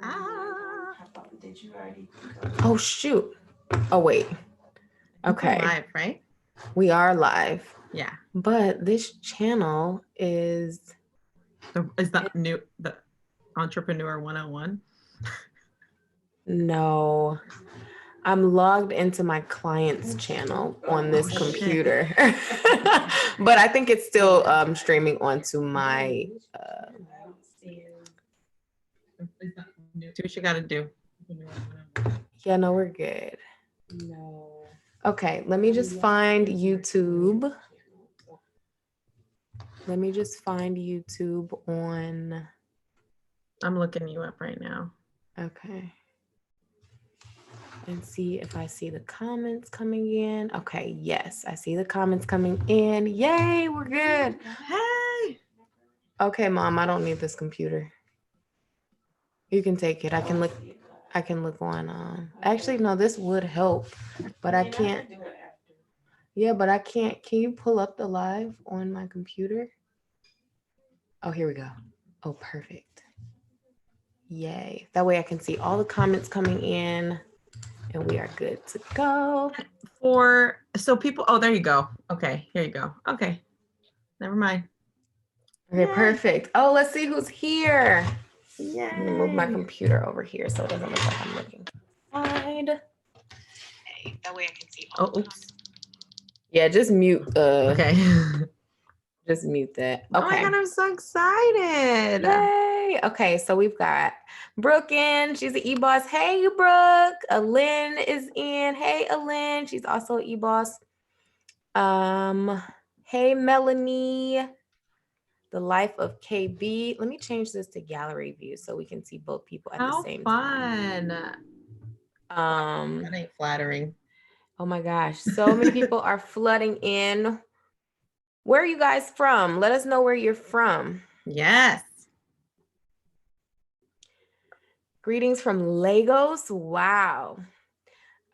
Ah. Did you already? Oh, shoot. Oh, wait. Okay. We're live, right? We are live. Yeah. But this channel is that new, the Entrepreneur 101? No. I'm logged into my client's channel on this computer. But I think it's still streaming onto my Do what you gotta do. Yeah, no, we're good. No. Okay, let me just find YouTube. Let me just find YouTube on. I'm looking you up right now. Okay. And see if I see the comments coming in. Okay, yes, I see the comments coming in. Yay, we're good. Hey. Okay, Mom, I don't need this computer. You can take it. I can look on actually no, this would help, but I can't. Yeah, but I can't. Can you pull up the live on my computer? Oh, here we go. Oh, perfect. Yay. That way I can see all the comments coming in and we are good to go. So people, oh, there you go. Okay, here you go. Okay, never mind. Okay, yay. Perfect. Oh, let's see who's here. Yeah. I'm gonna move my computer over here so it doesn't look like I'm looking. Fine. Okay, that way I can see all. Oh, oops. Yeah, just mute. Okay. Just mute that. Okay. Oh my God, I'm so excited. Yay. Okay, so we've got Brooke in. She's an eBoss. Hey, Brooke. Alyn is in. Hey, Alyn. She's also an eBoss. Hey, Melanie. The Life of KB. Let me change this to gallery view so we can see both people at the same time. That ain't flattering. Oh my gosh, so many people are flooding in. Where are you guys from? Let us know where you're from. Yes. Greetings from Lagos. Wow.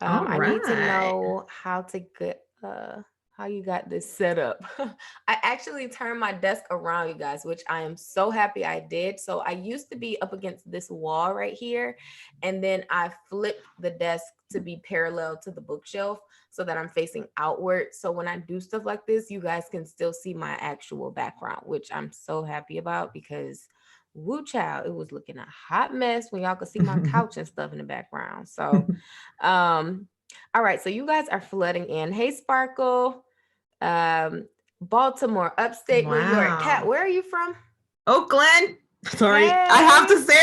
I need to know how to get how you got this set up. I actually turned my desk around, you guys, which I am so happy I did. So I used to be up against this wall right here, and then I flipped the desk to be parallel to the bookshelf so that I'm facing outward. So when I do stuff like this, you guys can still see my actual background, which I'm so happy about because woo child, it was looking a hot mess when y'all could see my couch and stuff in the background. So all right, so you guys are flooding in. Hey, Sparkle, Baltimore, upstate New York. Kat, where are you from? Oakland. Sorry, hey. I have to say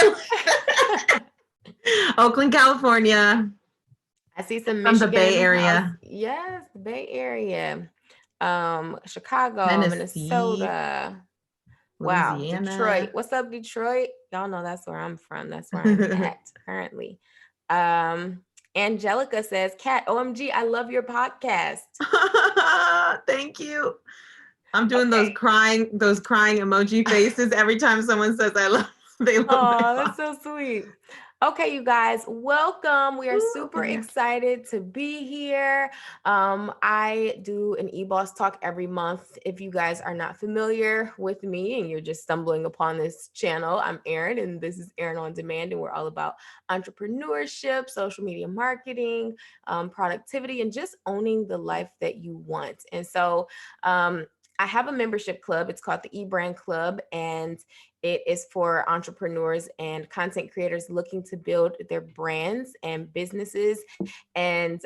it. Oakland, California. I see some Michigan. From the Bay Area. House. Yes, the Bay Area. Chicago, Tennessee, Minnesota. Wow, Louisiana. Detroit. What's up, Detroit? Y'all know that's where I'm from. That's where I'm at currently. Angelica says, Kat, OMG, I love your podcast. Thank you. I'm doing those crying emoji faces every time someone says they love Oh, that's so sweet. Okay, you guys, welcome. We are super excited to be here. I do an eBoss talk every month. If you guys are not familiar with me and you're just stumbling upon this channel, I'm Erin, and this is Erin on Demand, and we're all about entrepreneurship, social media marketing, productivity, and just owning the life that you want. And so I have a membership club. It's called the eBrand Club, and it is for entrepreneurs and content creators looking to build their brands and businesses. And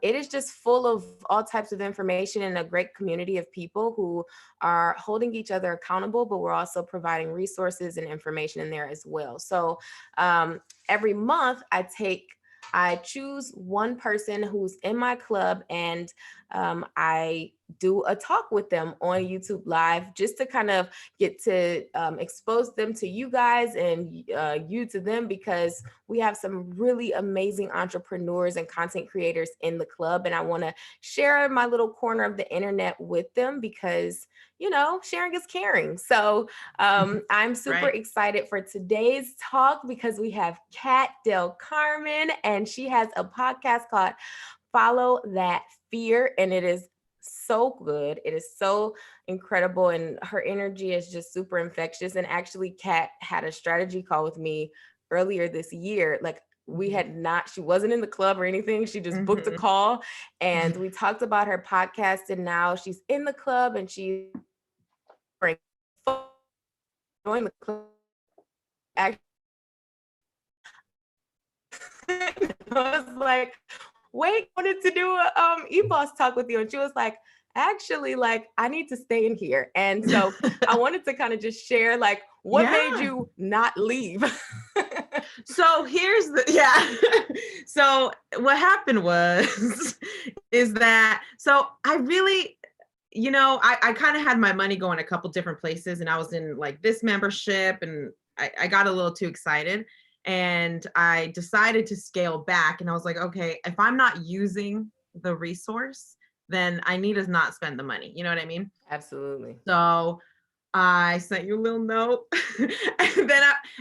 it is just full of all types of information and a great community of people who are holding each other accountable, but we're also providing resources and information in there as well. So every month I choose one person who's in my club, and I do a talk with them on YouTube Live just to kind of get to expose them to you guys and you to them, because we have some really amazing entrepreneurs and content creators in the club. And I want to share my little corner of the internet with them because, you know, sharing is caring. So I'm super excited for today's talk because we have Cat Del Carmen, and she has a podcast called Follow That Fear, and it is so good. It is so incredible, and her energy is just super infectious. And actually, Kat had a strategy call with me earlier this year, like she wasn't in the club or anything. She just booked a Mhm. call and we talked about her podcast, and now she's in the club and she's join the club. Actually, I was like, wait, I wanted to do a eBoss talk with you. And she was like, actually, like, I need to stay in here. And so I wanted to kind of just share, like, what made Yeah. you not leave? So here's so what happened was is that so I really, I kind of had my money going a couple different places, and I was in like this membership, and I got a little too excited, and I decided to scale back, and I was like, okay, if I'm not using the resource, then I need to not spend the money. You know what I mean? Absolutely. So I sent you a little note,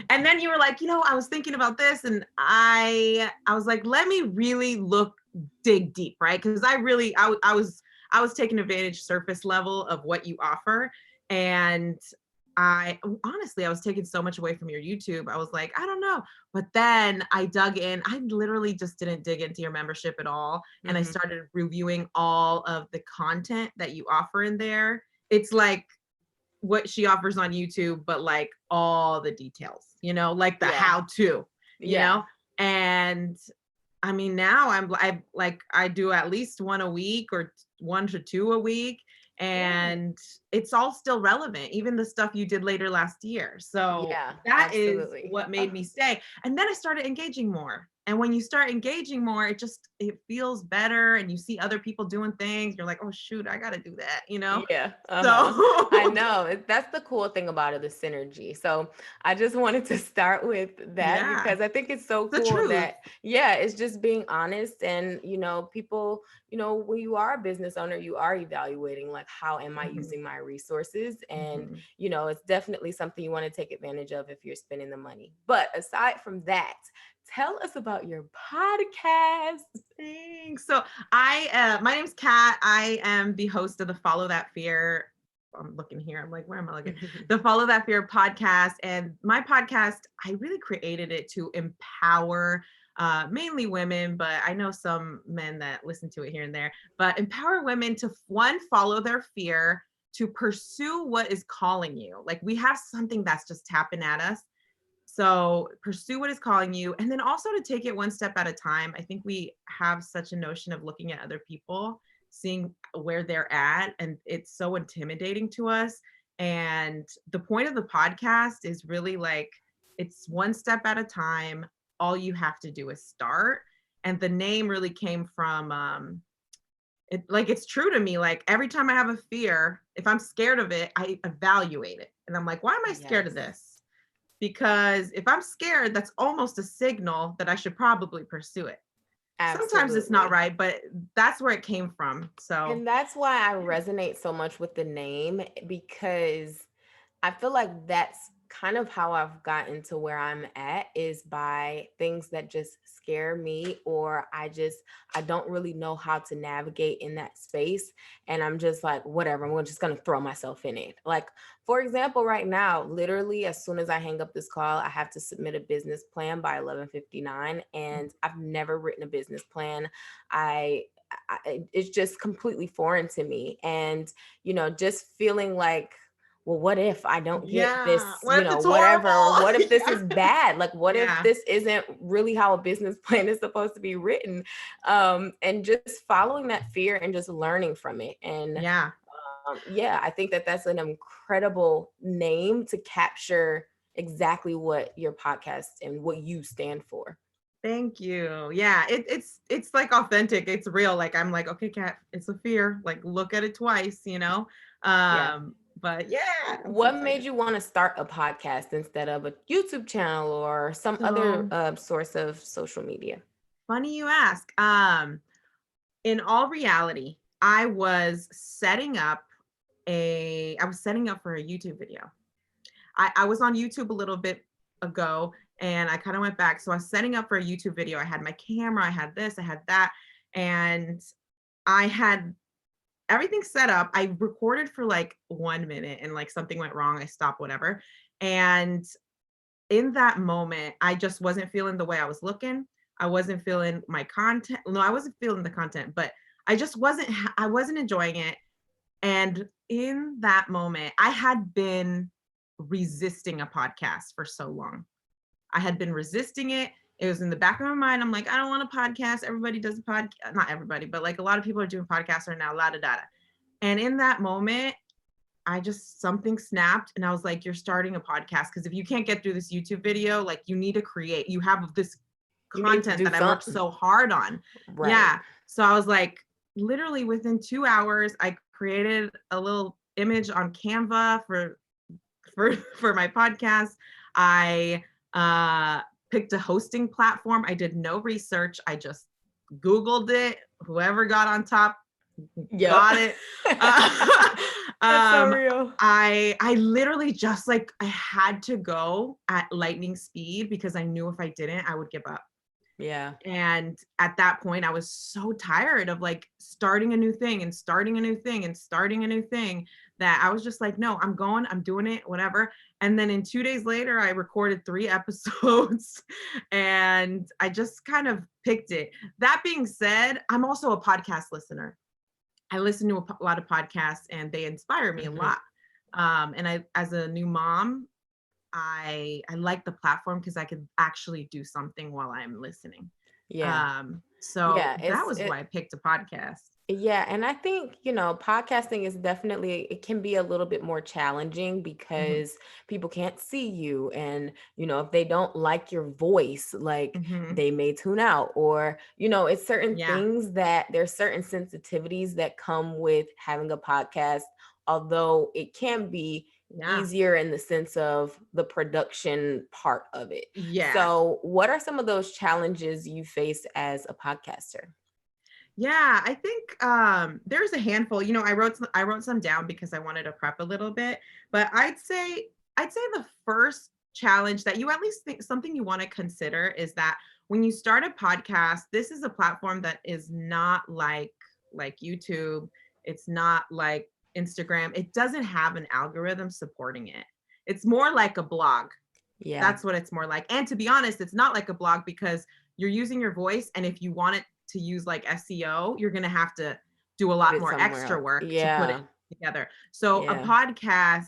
and then you were like, I was thinking about this, and I was like, let me really dig deep, right? Because I was taking advantage surface level of what you offer, and I was taking so much away from your YouTube. I was like, I don't know, but then I dug in. I literally just didn't dig into your membership at all, and I started reviewing all of the content that you offer in there. It's like what she offers on YouTube, but like all the details, like the how to, Yeah. and I mean, now I do at least one a week or 1 to 2 a week. And it's all still relevant, even the stuff you did later last year. So Yeah, that is absolutely. what made me stay. And then I started engaging more. And when you start engaging more, it feels better, and you see other people doing things. You're like, oh shoot, I gotta do that, Yeah, I So know. That's the cool thing about it, the synergy. So I just wanted to start with that yeah, because I think it's so the cool truth. that, yeah, it's just being honest. And, people, when you are a business owner, you are evaluating, like, how am I Mhm, using my resources? And, mhm. it's definitely something you want to take advantage of if you're spending the money. But aside from that, tell us about your podcast. Thanks. So my name's Kat. I am the host of the Follow That Fear. I'm looking here. I'm like, where am I looking? The Follow That Fear podcast. And my podcast, I really created it to empower mainly women, but I know some men that listen to it here and there, but empower women to follow their fear, to pursue what is calling you. Like, we have something that's just tapping at us, so pursue what is calling you, and then also to take it one step at a time. I think we have such a notion of looking at other people, seeing where they're at, and it's so intimidating to us. And the point of the podcast is really like, it's one step at a time. All you have to do is start. And the name really came from it's true to me. Like, every time I have a fear, if I'm scared of it, I evaluate it. And I'm like, why am I scared of Yes. this? Because if I'm scared, that's almost a signal that I should probably pursue it. Sometimes it's not Absolutely. right, but that's where it came from. So And that's why I resonate so much with the name, because I feel like that's kind of how I've gotten to where I'm at, is by things that just scare me, or I don't really know how to navigate in that space. And I'm just like, whatever, I'm just going to throw myself in it. Like, for example, right now, literally, as soon as I hang up this call, I have to submit a business plan by 11:59. And I've never written a business plan. It's just completely foreign to me. And, just feeling like, well, what if I don't get yeah, this, what if it's whatever, or what horrible? if this Yeah. is bad? Like, what if Yeah. this isn't really how a business plan is supposed to be written? And just following that fear and just learning from it. And Yeah. yeah, I think that that's an incredible name to capture exactly what your podcast and what you stand for. Thank you. Yeah, it's like authentic. It's real. Like, I'm like, okay, Kat, it's a fear. Like, look at it twice. Yeah. But yeah, I'm so What made excited. you want to start a podcast instead of a YouTube channel or some other So source of social media? funny you ask. In all reality, I was setting up for a YouTube video. I was on YouTube a little bit ago, and I kind of went back. So I was setting up for a YouTube video. I had my camera, I had this, I had that, and I had everything set up. I recorded for like 1 minute, and like something went wrong. I stopped, whatever. And in that moment, I just wasn't feeling the way I was looking. I wasn't feeling my content. No, I wasn't feeling the content, but I wasn't enjoying it. And in that moment, I had been resisting a podcast for so long. I had been resisting it. It was in the back of my mind. I'm like, I don't want a podcast. Everybody does a podcast. Not everybody, but like a lot of people are doing podcasts right now, la da da. And in that moment, something snapped and I was like, you're starting a podcast. Because if you can't get through this YouTube video, like you need to create, you have this You need to content do that I worked something. so hard on. Right. Yeah. So I was like, literally within 2 hours, I created a little image on Canva for my podcast. I picked a hosting platform. I did no research. I just Googled it. Whoever got on top got it. That's so real. I literally just like I had to go at lightning speed because I knew if I didn't, I would give up. Yeah. And at that point, I was so tired of like starting a new thing and starting a new thing and starting a new thing that I was just like, no, I'm going, I'm doing it, whatever. And then in 2 days later, I recorded 3 episodes and I just kind of picked it. That being said, I'm also a podcast listener. I listen to a lot of podcasts and they inspire me a lot. And I, as a new mom, I like the platform because I could actually do something while I'm listening. Yeah. So Yeah. that was why I picked a podcast. Yeah. And I think, podcasting is definitely, it can be a little bit more challenging because people can't see you. And, if they don't like your voice, like they may tune out or, it's certain things that there's certain sensitivities that come with having a podcast, although it can be easier in the sense of the production part of it. Yeah. So what are some of those challenges you face as a podcaster? Yeah, I think there's a handful. I wrote some down because I wanted to prep a little bit, but I'd say the first challenge that you at least think something you want to consider is that when you start a podcast, this is a platform that is not like YouTube. It's not like Instagram. It doesn't have an algorithm supporting it. It's more like a blog. Yeah. That's what it's more like. And to be honest, it's not like a blog because you're using your voice. And if you want it to use like SEO, you're going to have to do a lot more extra work to put it together. So a podcast,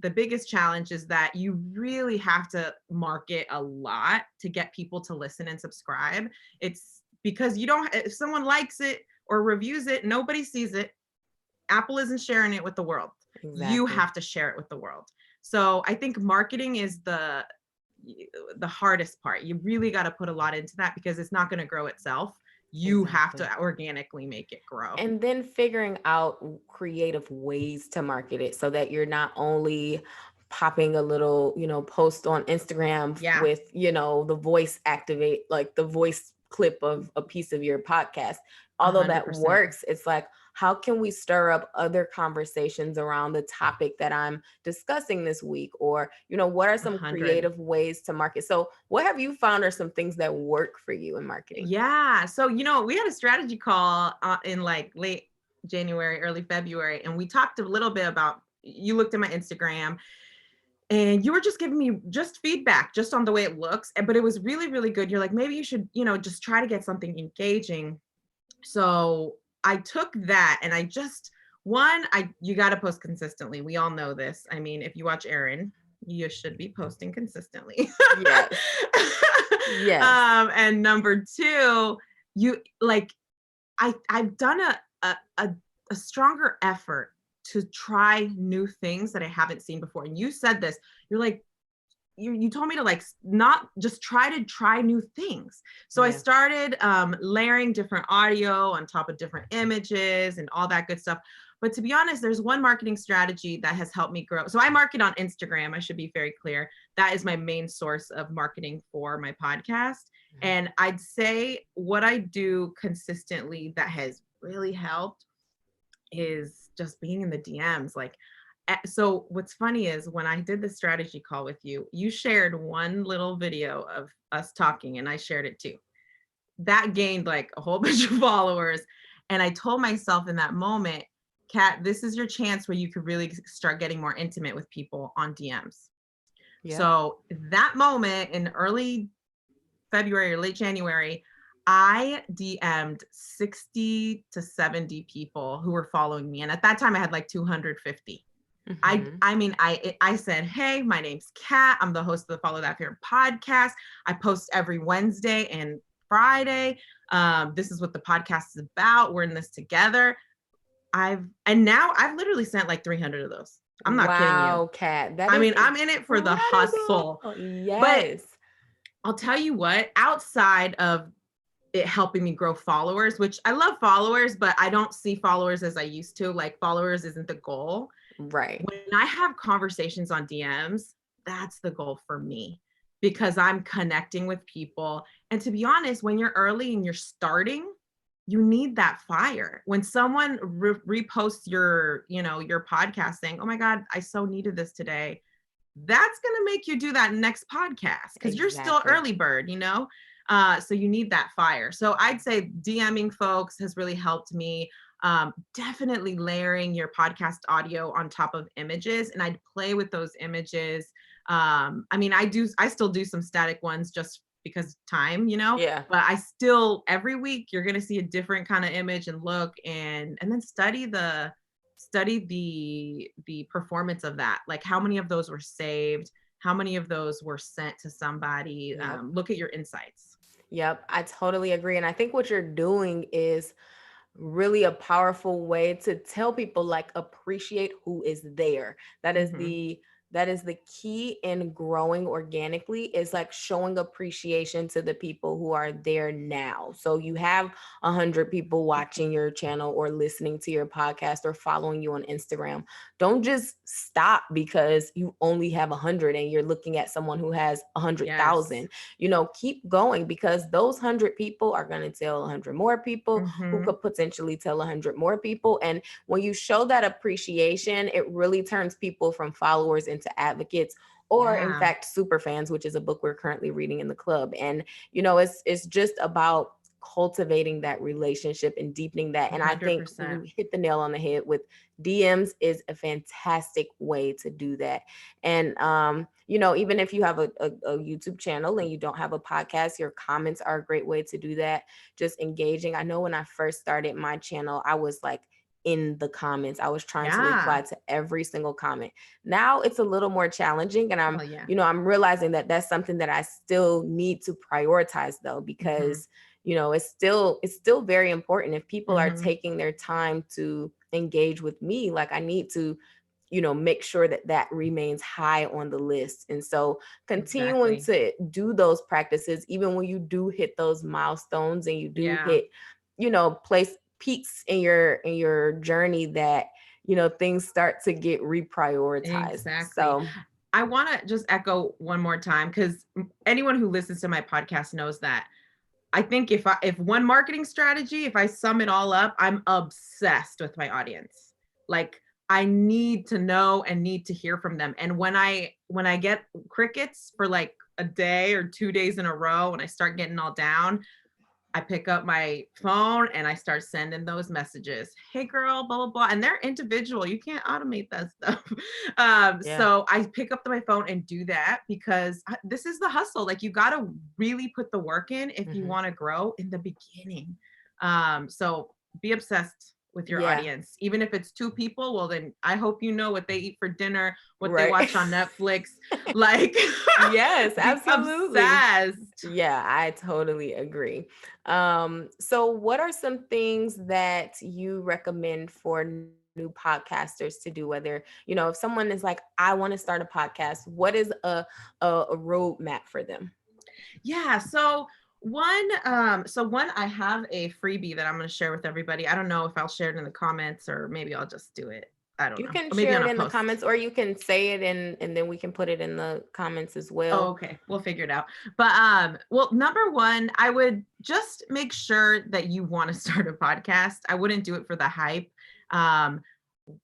the biggest challenge is that you really have to market a lot to get people to listen and subscribe. It's because if someone likes it or reviews it, nobody sees it. Apple isn't sharing it with the world. Exactly. You have to share it with the world. So I think marketing is the hardest part. You really got to put a lot into that because it's not going to grow itself. You have to organically make it grow. And then figuring out creative ways to market it so that you're not only popping a little, post on Instagram with, the voice activate, like the voice clip of a piece of your podcast. Although 100%. That works, it's like, how can we stir up other conversations around the topic that I'm discussing this week? Or, what are some 100. Creative ways to market? So what have you found are some things that work for you in marketing? Yeah. So, we had a strategy call in like late January, early February, and we talked a little bit about, you looked at my Instagram and you were just giving me just feedback just on the way it looks. But it was really, really good. You're like, maybe you should, just try to get something engaging. So I took that and I just, you got to post consistently. We all know this. I mean, if you watch Erin, you should be posting consistently. Yes. Yes. And number 2, I've done a stronger effort to try new things that I haven't seen before. And you said this, you're like, you told me to like not just try new things. So I started layering different audio on top of different images and all that good stuff. But to be honest, there's one marketing strategy that has helped me grow. So I market on Instagram. I should be very clear. That is my main source of marketing for my podcast. And I'd say what I do consistently that has really helped is just being in the DMs. So what's funny is when I did the strategy call with you, you shared one little video of us talking and I shared it too. That gained like a whole bunch of followers. And I told myself in that moment, Kat, this is your chance where you could really start getting more intimate with people on DMs. Yeah. So that moment in early February or late January, I DM'd 60 to 70 people who were following me. And at that time I had like 250. Mhm. I said, hey, my name's Kat. I'm the host of the Follow That Fear podcast. I post every Wednesday and Friday. This is what the podcast is about. We're in this together. Now I've literally sent like 300 of those. I'm not kidding you. Wow, Kat, that I is mean, I'm in it for the incredible. hustle. But Yes. I'll tell you what, outside of it helping me grow followers, which I love followers, but I don't see followers as I used to. Like, followers isn't the goal. Right. When I have conversations on DMs, that's the goal for me, because I'm connecting with people. And to be honest, when you're early and you're starting, you need that fire. When someone reposts your podcast saying, "Oh my God, I so needed this today," that's going to make you do that next podcast, because you're still Exactly. early bird. So you need that fire. So I'd say DMing folks has really helped me. Definitely layering your podcast audio on top of images, and I'd play with those images. I still do some static ones just because time, Yeah. but I still, every week you're going to see a different kind of image and look, and then study the performance of that. Like, how many of those were saved, how many of those were sent to somebody. Yep. Look at your insights. Yep. I totally agree. And I think what you're doing is really a powerful way to tell people, like, appreciate who is there. Hmm. That is the key in growing organically, is like showing appreciation to the people who are there now. So you have 100 people watching your channel or listening to your podcast or following you on Instagram. Don't just stop because you only have 100 and you're looking at someone who has Yes. 100,000. Keep going, because those 100 people are going to tell 100 more people who Hmm. could potentially tell 100 more people. And when you show that appreciation, it really turns people from followers into advocates, or in Yeah. fact super fans, which is a book we're currently reading in the club. And it's just about cultivating that relationship and deepening that. And I think 100%. you hit the nail on the head with DMs is a fantastic way to do that. And even if you have a YouTube channel and you don't have a podcast, your comments are a great way to do that. Just engaging. I know when I first started my channel, I was like in the comments. I was trying to Yeah. reply to every single comment. Now it's a little more challenging, and Well, yeah. I'm realizing that that's something that I still need to prioritize, though, Hmm. because it's still very important. If people are Hmm. taking their time to engage with me, like, I need to make sure that that remains high on the list. And so continuing Exactly. to do those practices, even when you do hit those milestones and you do Yeah. hit, place peaks in your journey, that, things start to get reprioritized. Exactly. So I want to just echo one more time, because anyone who listens to my podcast knows that I think if one marketing strategy, if I sum it all up, I'm obsessed with my audience. Like, I need to know and need to hear from them. And when I get crickets for like a day or 2 days in a row, and I start getting all down, I pick up my phone and I start sending those messages. Hey girl, blah, blah, blah. And they're individual. You can't automate that stuff. yeah. So I pick up my phone and do that, because this is the hustle. Like, you got to really put the work in if you Mhm. want to grow in the beginning. So be obsessed with your Yeah. audience. Even if it's two people, well, then I hope you know what they eat for dinner, what they Right. watch on Netflix. Like, Yes, be absolutely. obsessed. Yeah, I totally agree. So what are some things that you recommend for new podcasters to do? Whether, if someone is like, I want to start a podcast, what is a roadmap for them? Yeah. So one, I have a freebie that I'm going to share with everybody. I don't know if I'll share it in the comments, or maybe I'll just do it. I don't You know. can Or maybe share on it a in the post. comments, or you can say it, and then we can put it in the comments as Oh, well. okay. We'll figure it out. But well, number one, I would just make sure that you want to start a podcast. I wouldn't do it for the hype. Um,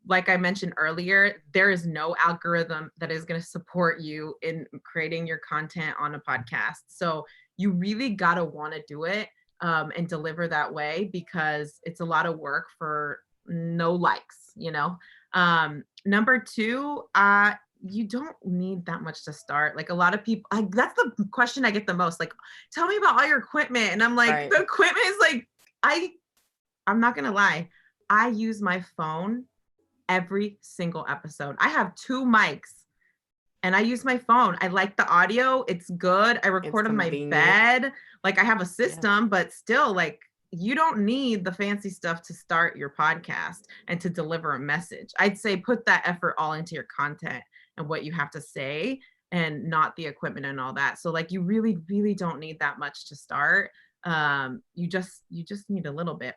like I mentioned earlier, there is no algorithm that is going to support you in creating your content on a podcast. So you really got to want to do it, and deliver that way, because it's a lot of work for no likes. Number two, you don't need that much to start. Like a lot of people, that's the question I get the most. Like, tell me about all your equipment. And I'm like, Right. the equipment is like, I'm not going to lie. I use my phone every single episode. I have 2 mics and I use my phone. I like the audio. It's good. I record on my bed. Like I have a system, but still like you don't need the fancy stuff to start your podcast and to deliver a message. I'd say put that effort all into your content and what you have to say and not the equipment and all that. So like you really, really don't need that much to start. You just need a little bit.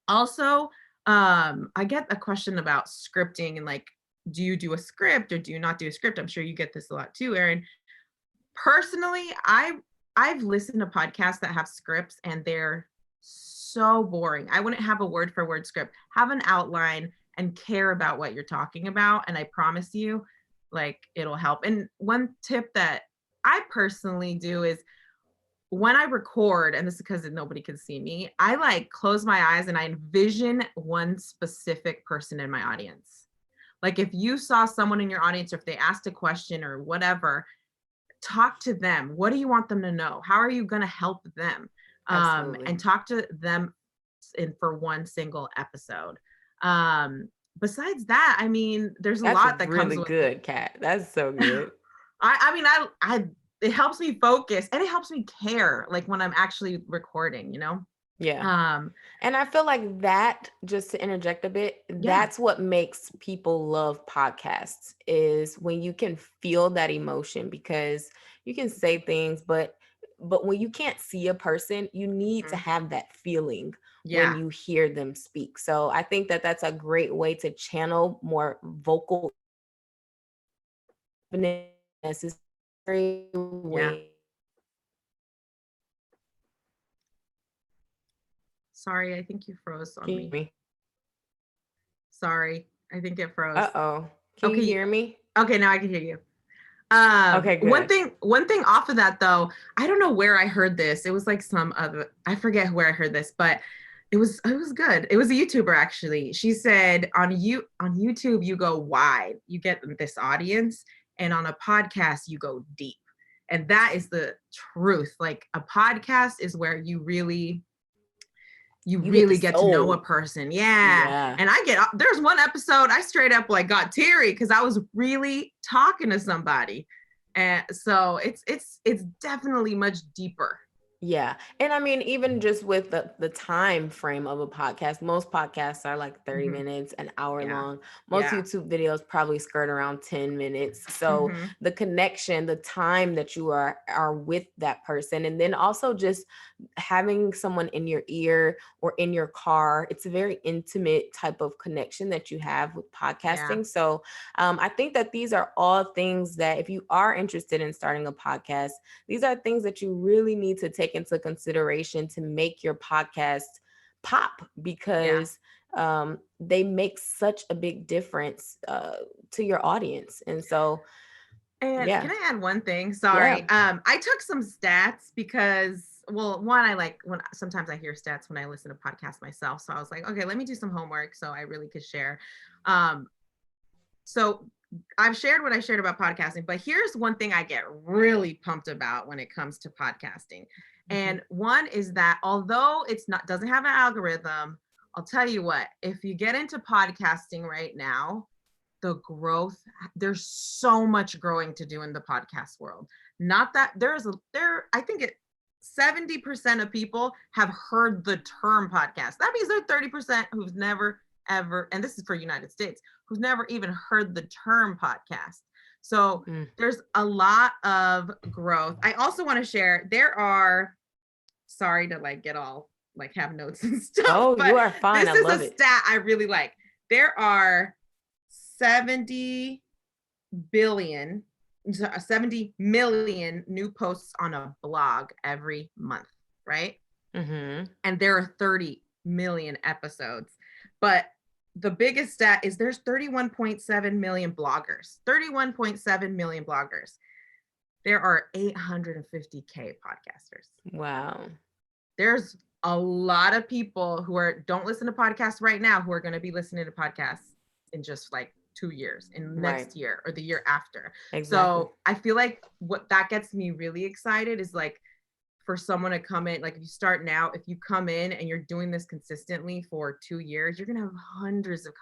Also, I get a question about scripting and like, do you do a script or do you not do a script? I'm sure you get this a lot too, Erin. Personally, I've listened to podcasts that have scripts and they're so boring. I wouldn't have a word for word script. Have an outline and care about what you're talking about. And I promise you, like it'll help. And one tip that I personally do is when I record, and this is because nobody can see me, I like close my eyes and I envision one specific person in my audience. Like if you saw someone in your audience, or if they asked a question or whatever, talk to them. What do you want them to know? How are you going to help them? And talk to them for one single episode. Besides that, I mean, there's a lot that really comes with good, Cat. That's so good. I it helps me focus and it helps me care, like when I'm actually recording, you know? Yeah. And I feel like that, just to interject a bit, that's what makes people love podcasts, is when you can feel that emotion, because you can say things, but when you can't see a person, you need to have that feeling when you hear them speak. So I think that that's a great way to channel more vocal necessary way. Sorry, I think you froze on me. Sorry, I think it froze. Uh-oh. Can you hear me? Okay, now I can hear you. Okay, good. One thing off of that though, I don't know where I heard this. It was like some other, I forget where I heard this, but it was good. It was a YouTuber actually. She said on YouTube you go wide, you get this audience, and on a podcast you go deep. And that is the truth. Like a podcast is where you really get to know a person. Yeah. And there's one episode I straight up like got teary because I was really talking to somebody. And so it's definitely much deeper. Yeah. And I mean, even just with the time frame of a podcast, most podcasts are like 30 minutes, an hour long. Most YouTube videos probably skirt around 10 minutes. So the connection, the time that you are with that person, and then also just having someone in your ear or in your car, it's a very intimate type of connection that you have with podcasting. So I think that these are all things that if you are interested in starting a podcast, these are things that you really need to take into consideration to make your podcast pop, because they make such a big difference to your audience. And so can I add one thing? Sorry. I took some stats because, well, one, I like when sometimes I hear stats when I listen to podcasts myself. So I was like, okay, let me do some homework so I really could share. So I've shared what I shared about podcasting, but here's one thing I get really pumped about when it comes to podcasting. And one is that although doesn't have an algorithm, I'll tell you what, if you get into podcasting right now, the growth, there's so much growing to do in the podcast world. Not that I think 70% of people have heard the term podcast. That means there are 30% who's never ever, and this is for United States, who's never even heard the term podcast. So there's a lot of growth. I also want to share, sorry to like get all like have notes and stuff. Oh, but you are fine. This is a stat I really like. There are 70 million new posts on a blog every month, right? And there are 30 million episodes. But the biggest stat is there's 31.7 million bloggers. 31.7 million bloggers. There are 850K podcasters. Wow. There's a lot of people who don't listen to podcasts right now who are going to be listening to podcasts in just like 2 years, in Right. next year or the year after. Exactly. So I feel like what that gets me really excited is like for someone to come in, like if you start now, if you come in and you're doing this consistently for 2 years, you're gonna have hundreds of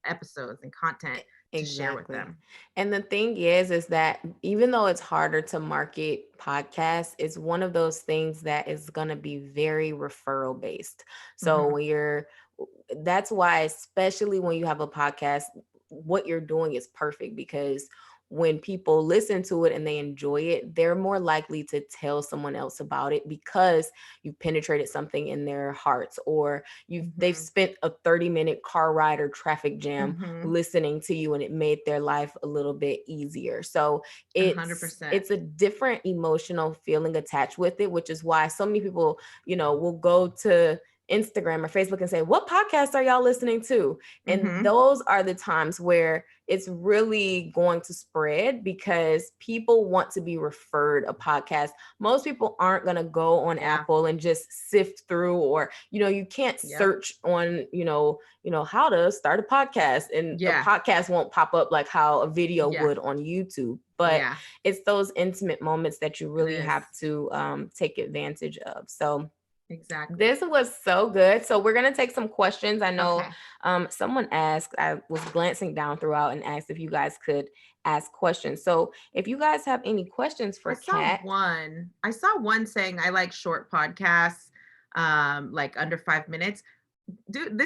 episodes and content to share with Exactly. them. And the thing is that even though it's harder to market podcasts, it's one of those things that is going to be very referral based. So Mm-hmm. when that's why, especially when you have a podcast, what you're doing is perfect because when people listen to it and they enjoy it, they're more likely to tell someone else about it because you've penetrated something in their hearts, or they've Mm-hmm. spent a 30-minute car ride or traffic jam Mm-hmm. listening to you and it made their life a little bit easier. So it's 100%. it's a different emotional feeling attached with it, which is why so many people, will go to Instagram or Facebook and say, "What podcasts are y'all listening to?" And Mm-hmm. those are the times where it's really going to spread because people want to be referred a podcast. Most people aren't going to go on Yeah. Apple and just sift through, or you can't Yep. search on, how to start a podcast, and a Yeah. podcast won't pop up like how a video Yeah. would on YouTube. But Yeah. it's those intimate moments that you It really is. have to take advantage of. So Exactly. this was so good. So we're going to take some questions. I know Okay. someone asked, I was glancing down throughout and asked if you guys could ask questions. So if you guys have any questions for Kat. I saw one saying I like short podcasts, like under 5 minutes. Dude,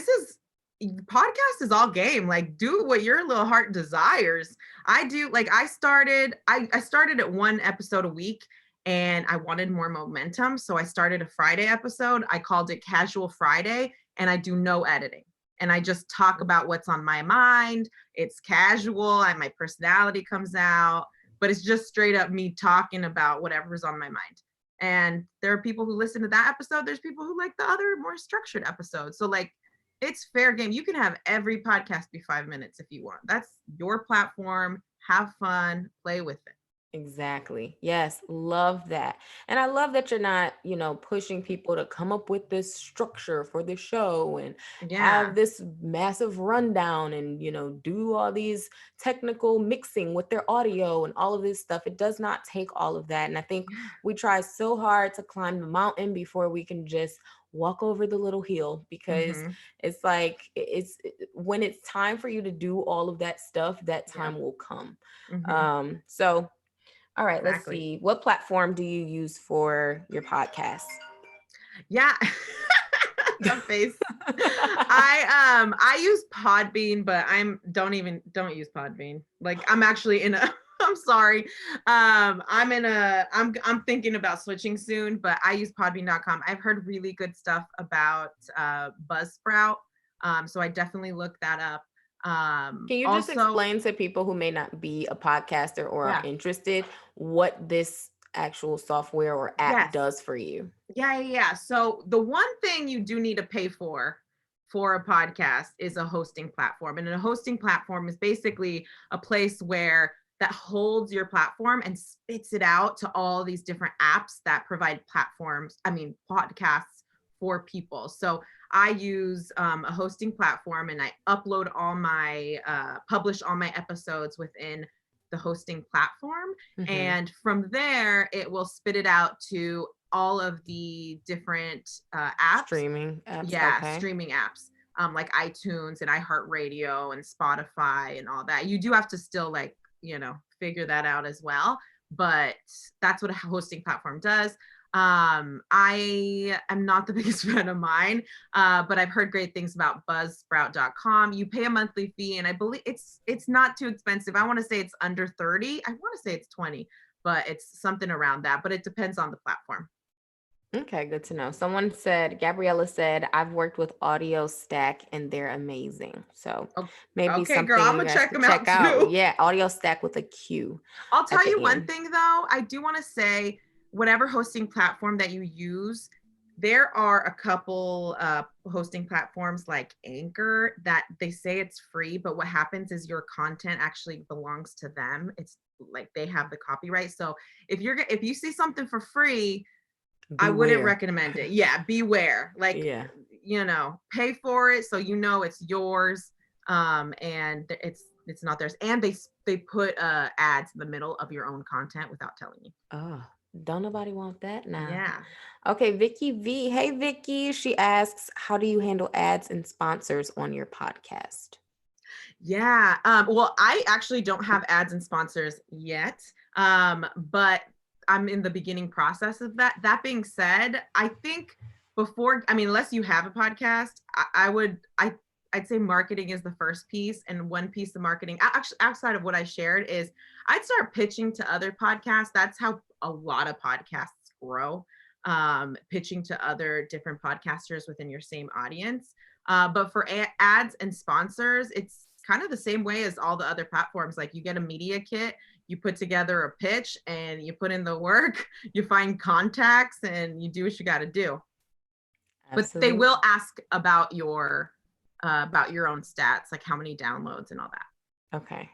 podcast is all game. Like do what your little heart desires. I do like I started at one episode a week and I wanted more momentum. So I started a Friday episode. I called it Casual Friday and I do no editing. And I just talk about what's on my mind. It's casual and my personality comes out, but it's just straight up me talking about whatever's on my mind. And there are people who listen to that episode. There's people who like the other more structured episodes. So like it's fair game. You can have every podcast be 5 minutes if you want. That's your platform. Have fun, play with it. Exactly. Yes. Love that. And I love that you're not, pushing people to come up with this structure for the show and have Yeah. this massive rundown and, do all these technical mixing with their audio and all of this stuff. It does not take all of that. And I think we try so hard to climb the mountain before we can just walk over the little hill, because Mm-hmm. it's like when it's time for you to do all of that stuff, that Yep. time will come. Mm-hmm. So all right, let's Exactly. see. What platform do you use for your podcast? Yeah. The face. I use Podbean, but don't use Podbean. Like I'm actually in a I'm sorry. I'm thinking about switching soon, but I use podbean.com. I've heard really good stuff about Buzzsprout. So I definitely look that up. Can you just Also, explain to people who may not be a podcaster or are yeah. interested what this actual software or app Yes. does for you? Yeah. So the one thing you do need to pay for a podcast is a hosting platform. And a hosting platform is basically a place where that holds your platform and spits it out to all these different apps that provide podcasts for people. So I use a hosting platform and I publish all my episodes within the hosting platform. Mm-hmm. And from there, it will spit it out to all of the different apps. Streaming apps. Yeah, Okay. streaming apps. Like iTunes and iHeartRadio and Spotify and all that. You do have to still figure that out as well. But that's what a hosting platform does. I am not the biggest fan of mine, but I've heard great things about buzzsprout.com. You pay a monthly fee, and I believe it's not too expensive. I want to say it's under 30. I want to say it's 20, but it's something around that. But it depends on the platform. Okay, good to know. Gabriella said, I've worked with Audio Stack and they're amazing. So maybe Okay, girl, something I'm you gonna guys check could them check out out. too. Yeah, Audio Stack with a Q. I'll tell you one end. thing though. I do want to say, whatever hosting platform that you use, there are a couple hosting platforms like Anchor that they say it's free, but what happens is your content actually belongs to them. It's like they have the copyright. So if you see something for free, I wouldn't recommend it. Yeah, beware. Like, pay for it so it's yours. And It's not theirs. And they put ads in the middle of your own content without telling you. Oh, don't nobody want that now. Yeah. Okay, Vicky V. Hey, Vicky. She asks, how do you handle ads and sponsors on your podcast? Yeah. Well, I actually don't have ads and sponsors yet. But I'm in the beginning process of that. That being said, I think unless you have a podcast, I'd say marketing is the first piece. And one piece of marketing, actually outside of what I shared, is I'd start pitching to other podcasts. That's how a lot of podcasts grow. Pitching to other different podcasters within your same audience. But for ads and sponsors, it's kind of the same way as all the other platforms. Like you get a media kit, you put together a pitch and you put in the work, you find contacts and you do what you got to do. Absolutely. But they will ask about your own stats, like how many downloads and all that. Okay.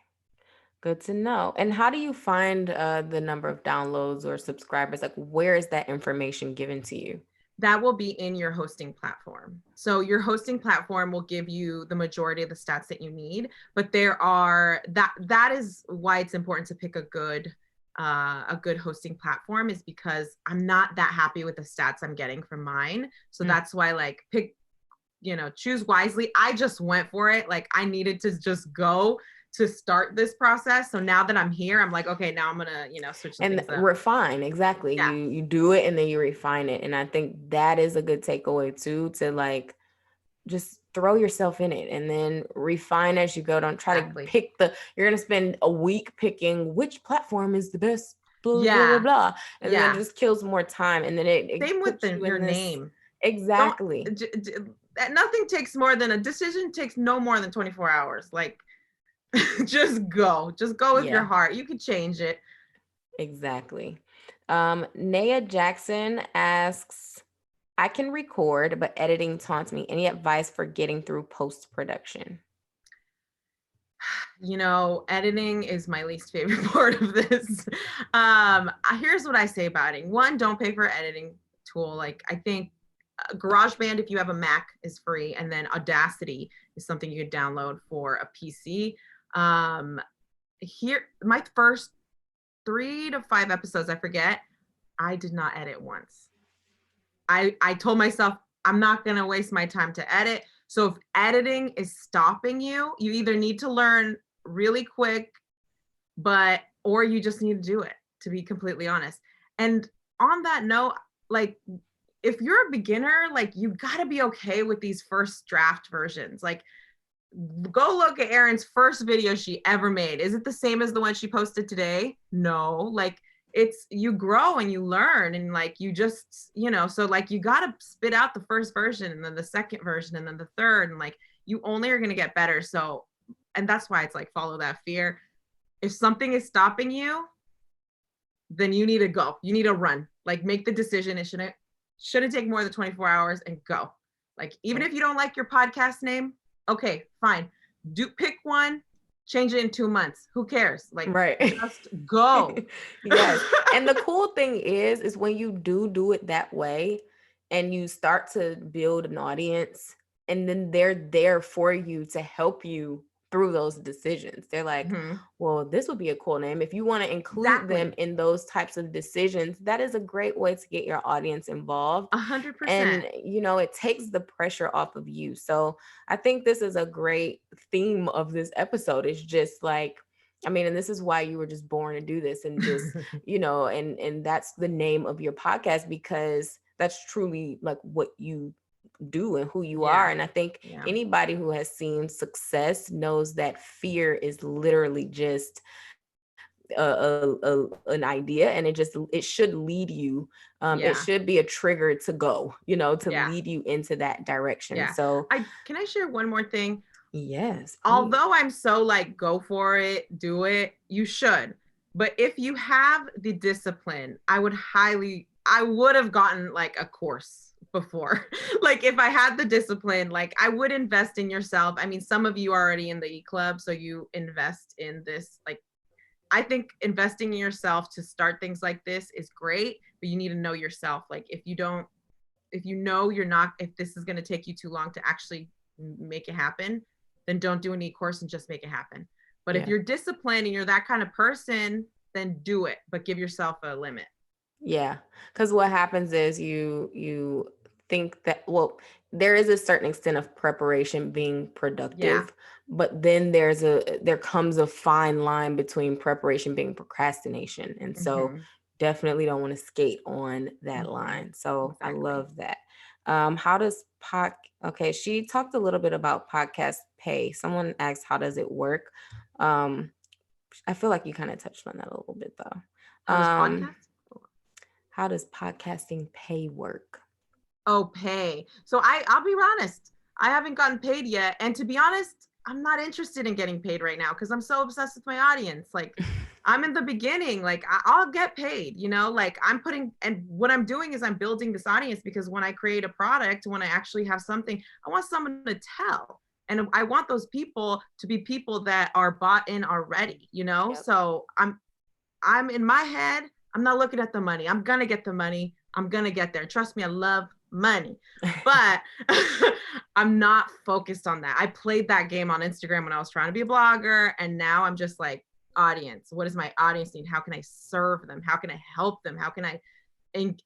Good to know. And how do you find the number of downloads or subscribers? Like, where is that information given to you? That will be in your hosting platform. So your hosting platform will give you the majority of the stats that you need, but that is why it's important to pick a good hosting platform, is because I'm not that happy with the stats I'm getting from mine. So that's why, like, choose wisely. I just went for it. Like, I needed to just go to start this process. So now that I'm here, I'm like, okay, now I'm gonna, switch some things up. Refine. Exactly. Yeah. You do it and then you refine it. And I think that is a good takeaway too, to like just throw yourself in it and then refine as you go. Don't try to pick you're gonna spend a week picking which platform is the best, blah, blah, blah. And then it just kills more time. And then it same with your name. Exactly. Nothing takes more than a decision takes no more than 24 hours. Like, just go with your heart. You can change it. Exactly. Naya Jackson asks, I can record, but editing taunts me. Any advice for getting through post-production? Editing is my least favorite part of this. Here's what I say about it. One, don't pay for an editing tool. Like, I think GarageBand, if you have a Mac, is free. And then Audacity is something you could download for a PC. Here, my first 3 to 5 episodes, I forget, I did not edit once. I told myself, I'm not going to waste my time to edit. So if editing is stopping you, you either need to learn really quick, or you just need to do it, to be completely honest. And on that note, like, if you're a beginner, like, you got to be okay with these first draft versions. Like, go look at Erin's first video she ever made. Is it the same as the one she posted today? No. Like, you grow and you learn, and like, you just, so like, you got to spit out the first version and then the second version and then the third, and like, you only are going to get better. So, and that's why it's like, follow that fear. If something is stopping you, then you need to go. You need to run. Like, make the decision. It shouldn't take more than 24 hours, and go. Like, even if you don't like your podcast name, okay, fine. Pick one, change it in 2 months. Who cares? Like, just go. Yes. And the cool thing is when you do it that way and you start to build an audience, and then they're there for you to help you through those decisions. They're like, well, this would be a cool name. If you want to include them in those types of decisions, that is a great way to get your audience involved. 100%. And, it takes the pressure off of you. So I think this is a great theme of this episode. It's just like, and this is why you were just born to do this, and just, and that's the name of your podcast, because that's truly like what you do and who you are. And I think anybody who has seen success knows that fear is literally just an idea, and it should lead you. It should be a trigger to go, to lead you into that direction. So can I share one more thing? Yes. Please. Although I'm so like, go for it, do it, you should. But if you have the discipline, I would have gotten like a course before. Like, if I had the discipline, like, I would invest in yourself. Some of you are already in the e-club, so you invest in this. Like, I think investing in yourself to start things like this is great, but you need to know yourself. Like, if this is going to take you too long to actually make it happen, then don't do an e-course and just make it happen. But if you're disciplined and you're that kind of person, then do it, but give yourself a limit. Yeah. Because what happens is you think that, well, there is a certain extent of preparation being productive, but then there comes a fine line between preparation being procrastination. And so definitely don't want to skate on that line. So I love that. How does okay, she talked a little bit about podcast pay. Someone asked, how does it work? I feel like you kind of touched on that a little bit though. How does podcast? How does podcasting pay work? Oh, pay. So I'll be honest, I haven't gotten paid yet. And to be honest, I'm not interested in getting paid right now because I'm so obsessed with my audience. Like I'm in the beginning, like I'll get paid, like and what I'm doing is I'm building this audience because when I create a product, when I actually have something, I want someone to tell. And I want those people to be people that are bought in already, Yep. So I'm in my head, I'm not looking at the money. I'm going to get the money. I'm going to get there. Trust me, I love money, but I'm not focused on that. I played that game on Instagram when I was trying to be a blogger. And now I'm just like, audience, what does my audience need? How can I serve them? How can I help them? How can I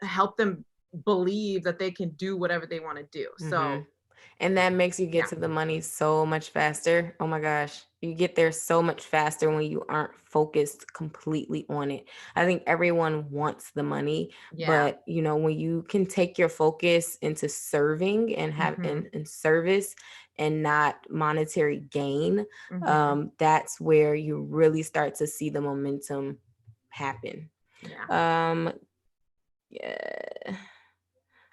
help them believe that they can do whatever they want to do? So and that makes you get to the money so much faster. Oh my gosh. You get there so much faster when you aren't focused completely on it. I think everyone wants the money, but when you can take your focus into serving and have in service and not monetary gain, that's where you really start to see the momentum happen. Yeah.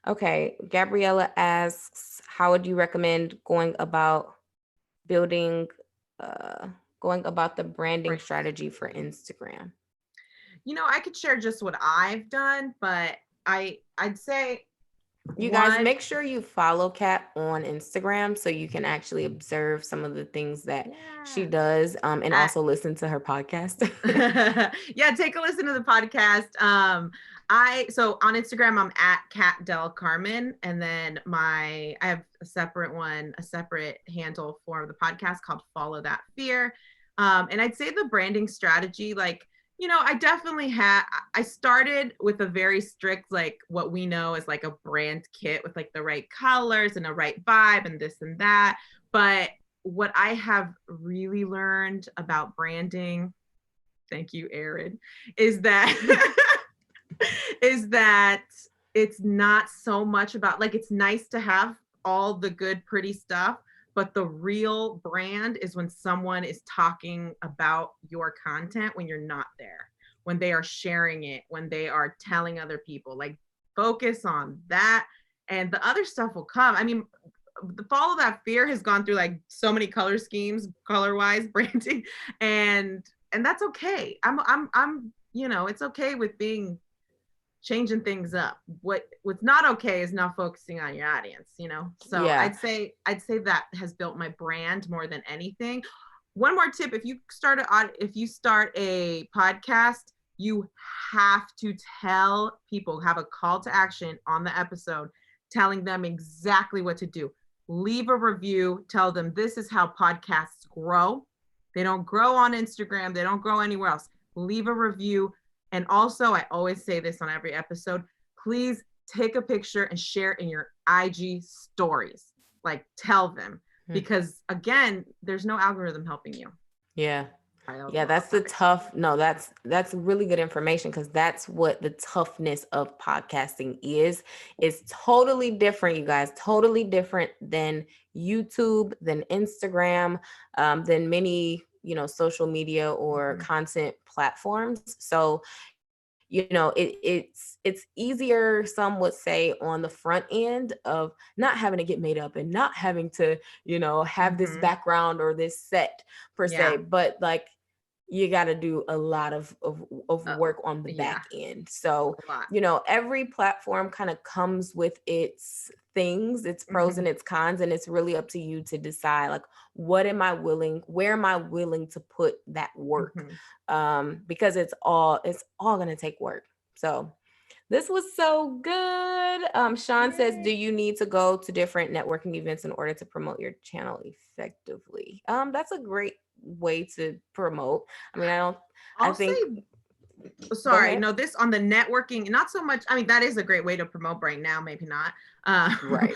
Okay, Gabriella asks, how would you recommend going about building, going about the branding strategy for Instagram? I could share just what I've done, but I'd say you guys make sure you follow Cat on Instagram so you can actually observe some of the things that she does, and also listen to her podcast. Yeah, take a listen to the podcast. So on Instagram I'm at Cat Del Carmen, and then I have a separate handle for the podcast called Follow That Fear. And I'd say the branding strategy, like, I started with a very strict, like what we know as like a brand kit with like the right colors and a right vibe and this and that. But what I have really learned about branding, thank you, Erin, is that it's not so much about, like, it's nice to have all the good, pretty stuff, but the real brand is when someone is talking about your content when you're not there, when they are sharing it, when they are telling other people. Like, focus on that, and the other stuff will come. I mean, the Follow That Fear has gone through like so many color schemes, color-wise branding, and that's okay. I'm it's okay with changing things up. What's not okay is not focusing on your audience, So I'd say that has built my brand more than anything. One more tip: if you start a podcast, you have to tell people, have a call to action on the episode, telling them exactly what to do. Leave a review, tell them this is how podcasts grow. They don't grow on Instagram, they don't grow anywhere else. Leave a review. And also, I always say this on every episode, please take a picture and share it in your IG stories. Like, tell them, because again, there's no algorithm helping you. Yeah. That's that's really good information, because that's what the toughness of podcasting is. It's totally different, you guys, totally different than YouTube, than Instagram, than many, social media or content platforms. So, it's easier, some would say, on the front end of not having to get made up and not having to, have this background or this set per se, but like, you got to do a lot of work on the back end. So, every platform kind of comes with its things, its pros and its cons, and it's really up to you to decide, like, where am I willing to put that work? Because it's all going to take work. So this was so good. Sean says, do you need to go to different networking events in order to promote your channel effectively? That's a great way to promote. I mean, I I'll think, say, go sorry, ahead. no, this on the networking, not so much. I mean, that is a great way to promote right now, maybe not. Right.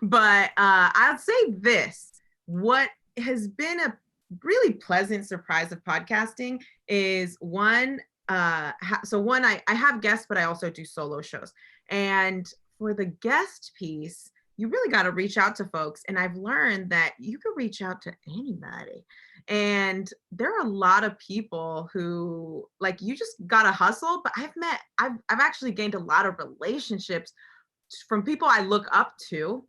But I'd say this, what has been a really pleasant surprise of podcasting is one, I have guests, but I also do solo shows. And for the guest piece, you really got to reach out to folks. And I've learned that you can reach out to anybody. And there are a lot of people who, like, you just gotta hustle. But I've actually gained a lot of relationships from people I look up to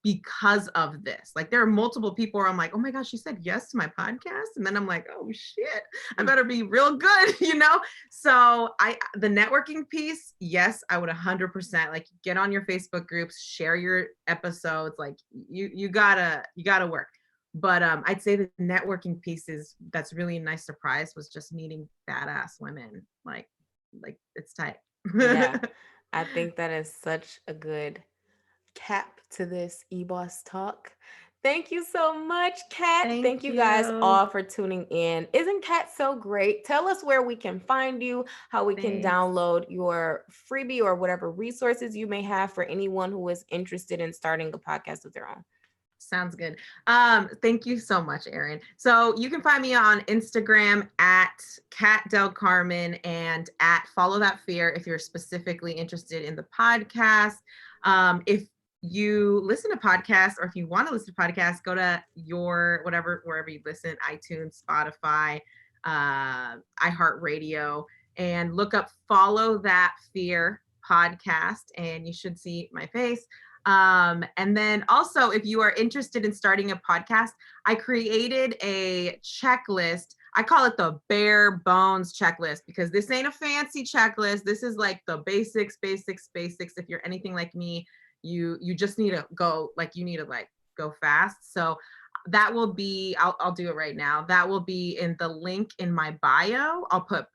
because of this. Like, there are multiple people where I'm like, oh my gosh, she said yes to my podcast. And then I'm like, oh shit, I better be real good, you know? So the networking piece, yes, I would 100% like get on your Facebook groups, share your episodes. Like you gotta work. But I'd say the networking piece that's really a nice surprise was just meeting badass women. Like it's tight. Yeah, I think that is such a good cap to this eBoss talk. Thank you so much, Kat. Thank Thank you guys you. all for tuning in. Isn't Kat so great? Tell us where we can find you, how we can Thanks. download your freebie or whatever resources you may have for anyone who is interested in starting a podcast of their own. Sounds good. Thank you so much, Erin. So you can find me on Instagram at Cat Del Carmen and at Follow That Fear if you're specifically interested in the podcast. If you listen to podcasts or if you want to listen to podcasts, go to your wherever you listen, iTunes, Spotify, iHeartRadio, and look up Follow That Fear podcast, and you should see my face. And then also, if you are interested in starting a podcast, I created a checklist. I call it the bare bones checklist because this ain't a fancy checklist. This is like the basics. If you're anything like me, you just need to go, like, you need to like go fast. So that will be, I'll do it right now. That will be in the link in my bio. I'll put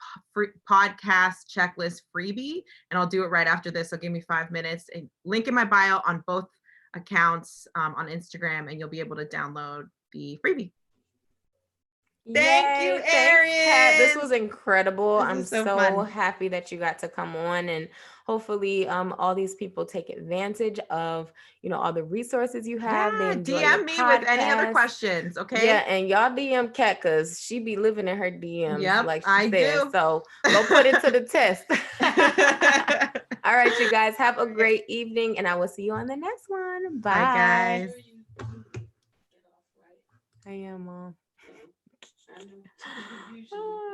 podcast checklist freebie, and I'll do it right after this. So give me 5 minutes. And link in my bio on both accounts on Instagram, and you'll be able to download the freebie. Thank you, Yay, Erin. thanks, Kat. This was incredible. This I'm was so so fun. happy that you got to come on, and hopefully all these people take advantage of, all the resources you have. They Yeah, enjoy your DM me with any other podcast. questions, Yeah, okay? and y'all DM Kat because she be living in her DMs, Yep, like she I said. do. So go put it to the test. All All right, you guys, have a great evening, and I will see you on the next one. Bye, Bye. guys. I am, Mom.